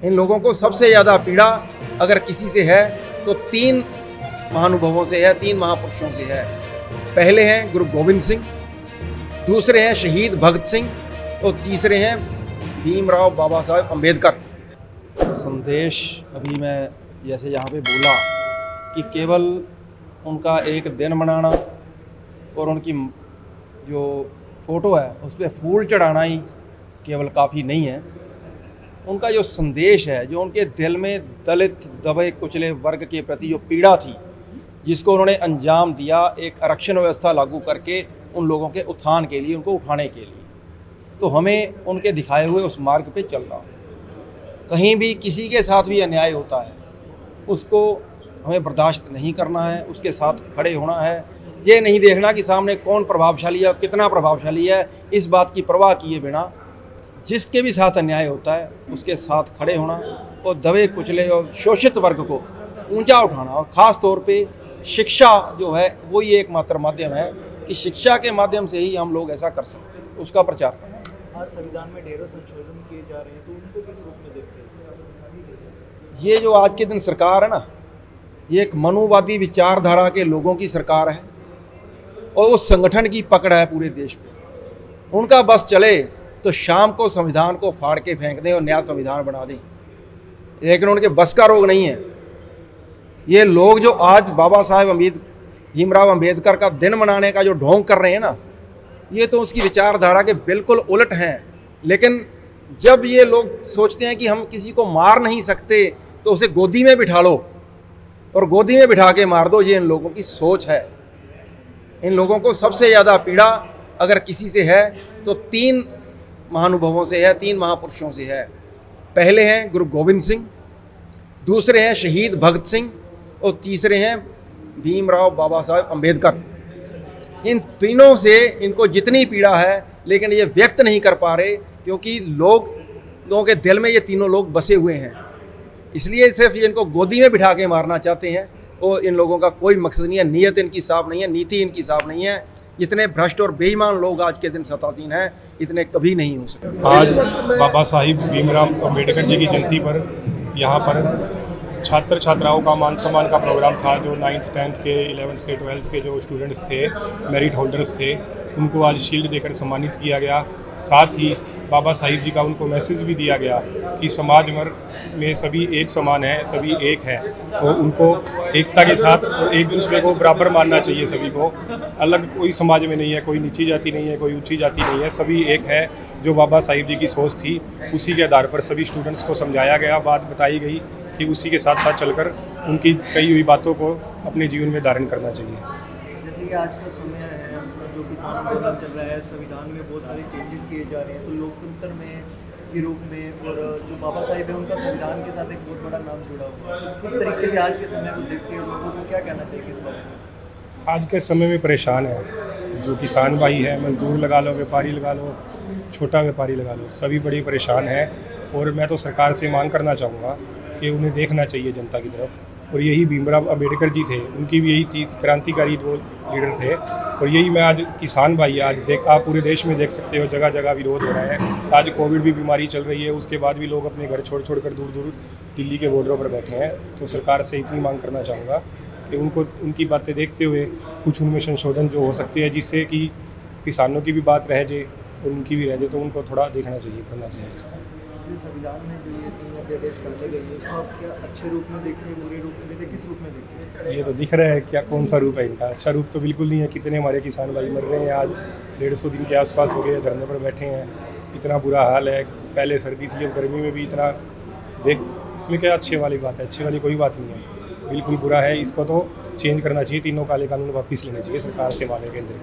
इन लोगों को सबसे ज़्यादा पीड़ा अगर किसी से है तो तीन महानुभवों से है, तीन महापुरुषों से है। पहले हैं गुरु गोविंद सिंह, दूसरे हैं शहीद भगत सिंह और तीसरे हैं भीमराव बाबा साहब अम्बेडकर। संदेश अभी मैं जैसे यहाँ पे बोला कि केवल उनका एक दिन मनाना और उनकी जो फ़ोटो है उस पर फूल चढ़ाना ही केवल काफ़ी नहीं है। उनका जो संदेश है, जो उनके दिल में दलित दबे कुचले वर्ग के प्रति जो पीड़ा थी, जिसको उन्होंने अंजाम दिया एक आरक्षण व्यवस्था लागू करके उन लोगों के उत्थान के लिए, उनको उठाने के लिए, तो हमें उनके दिखाए हुए उस मार्ग पे चलना। कहीं भी किसी के साथ भी अन्याय होता है उसको हमें बर्दाश्त नहीं करना है, उसके साथ खड़े होना है। ये नहीं देखना कि सामने कौन प्रभावशाली है, कितना प्रभावशाली है, इस बात की परवाह किए बिना जिसके भी साथ अन्याय होता है उसके साथ खड़े होना और दबे कुचले और शोषित वर्ग को ऊंचा उठाना। और ख़ास तौर पे शिक्षा जो है वही एकमात्र माध्यम है कि शिक्षा के माध्यम से ही हम लोग ऐसा कर सकते हैं, उसका प्रचार करना। आज संविधान में ढेरों संशोधन किए जा रहे हैं, तो उनको किस रूप में देखते हैं? ये जो आज के दिन सरकार है ना, ये एक मनुवादी विचारधारा के लोगों की सरकार है और उस संगठन की पकड़ है पूरे देश में। उनका बस चले तो शाम को संविधान को फाड़ के फेंक दें और नया संविधान बना दें, लेकिन उनके बस का रोग नहीं है। ये लोग जो आज बाबा साहेब भीमराव अम्बेडकर का दिन मनाने का जो ढोंग कर रहे हैं ना, ये तो उसकी विचारधारा के बिल्कुल उलट हैं। लेकिन जब ये लोग सोचते हैं कि हम किसी को मार नहीं सकते तो उसे गोदी में बिठा लो और गोदी में बिठा के मार दो, ये इन लोगों की सोच है। इन लोगों को सबसे ज़्यादा पीड़ा अगर किसी से है तो तीन महानुभवों से है, तीन महापुरुषों से है। पहले हैं गुरु गोविंद सिंह, दूसरे हैं शहीद भगत सिंह और तीसरे हैं भीमराव बाबा साहब अम्बेडकर। इन तीनों से इनको जितनी पीड़ा है, लेकिन ये व्यक्त नहीं कर पा रहे क्योंकि लोगों के दिल में ये तीनों लोग बसे हुए हैं। इसलिए सिर्फ ये इनको गोदी में बिठा के मारना चाहते हैं और इन लोगों का कोई मकसद नहीं है, नीयत इनकी साफ नहीं है, नीति इनकी साफ नहीं है। जितने भ्रष्ट और बेईमान लोग आज के दिन सत्तासीन हैं, इतने कभी नहीं हो सकते। आज बाबा साहिब भीमराव अम्बेडकर जी की जयंती पर यहाँ पर छात्र छात्राओं का मान सम्मान का प्रोग्राम था। जो 9th 10th के 11th के 12th के जो स्टूडेंट्स थे, मेरिट होल्डर्स थे, उनको आज शील्ड देकर सम्मानित किया गया। साथ ही बाबा साहिब जी का उनको मैसेज भी दिया गया कि समाज में सभी एक समान है, सभी एक हैं, तो उनको एकता के साथ और एक दूसरे को बराबर मानना चाहिए। सभी को अलग कोई समाज में नहीं है, कोई नीची जाति नहीं है, कोई ऊंची जाति नहीं है, सभी एक है। जो बाबा साहिब जी की सोच थी उसी के आधार पर सभी स्टूडेंट्स को समझाया गया, बात बताई गई कि उसी के साथ साथ चलकर उनकी कही हुई बातों को अपने जीवन में धारण करना चाहिए। जैसे कि आज का समय है, जो किसान आंदोलन चल रहा है, संविधान में बहुत सारे चेंजेस किए जा रहे हैं, तो लोकतंत्र में के रूप में और जो बाबा साहिब है उनका संविधान के साथ एक बहुत बड़ा नाम जुड़ा हुआ है। किस तरीके से आज के समय को देखते हुए लोगों को क्या कहना चाहिए किस बारे में? आज के समय में परेशान है, जो किसान भाई है, मजदूर लगा लो, व्यापारी लगा लो, छोटा व्यापारी लगा लो, सभी बड़ी परेशान है। और मैं तो सरकार से मांग करना चाहूँगा कि उन्हें देखना चाहिए जनता की तरफ। और यही भीमराव अम्बेडकर जी थे, उनकी भी यही थी, क्रांतिकारी वो लीडर थे। और यही मैं आज किसान भाई आज आप पूरे देश में देख सकते हो, जगह जगह विरोध हो रहा है। आज कोविड भी बीमारी चल रही है, उसके बाद भी लोग अपने घर छोड़ कर दूर दूर दिल्ली के बॉर्डरों पर बैठे हैं। तो सरकार से इतनी मांग करना चाहूँगा कि उनको उनकी बातें देखते हुए कुछ उनमें संशोधन जो हो सकते हैं, जिससे कि किसानों की भी बात रह जाए और उनकी भी रह जाए, तो उनको थोड़ा देखना चाहिए, करना चाहिए इसका। संविधान में जो ये 3 अध्यादेश डाले गए हैं, उसको आप क्या अच्छे रूप में देखते हैं, बुरे रूप में देखते हैं, किस रूप में देखते हैं? ये तो दिख रहा है क्या कौन सा रूप है इनका। अच्छा रूप तो बिल्कुल नहीं है। कितने हमारे किसान भाई मर रहे हैं, आज 150 दिन के आसपास हो गए धरने पर बैठे हैं, इतना बुरा हाल है। पहले सर्दी थी, अब गर्मी में भी इतना इसमें क्या अच्छे वाली बात है? अच्छे वाली कोई बात नहीं है, बिल्कुल बुरा है। इसको तो चेंज करना चाहिए, तीनों काले कानून वापस लेने चाहिए, सरकार से मांगे केंद्र।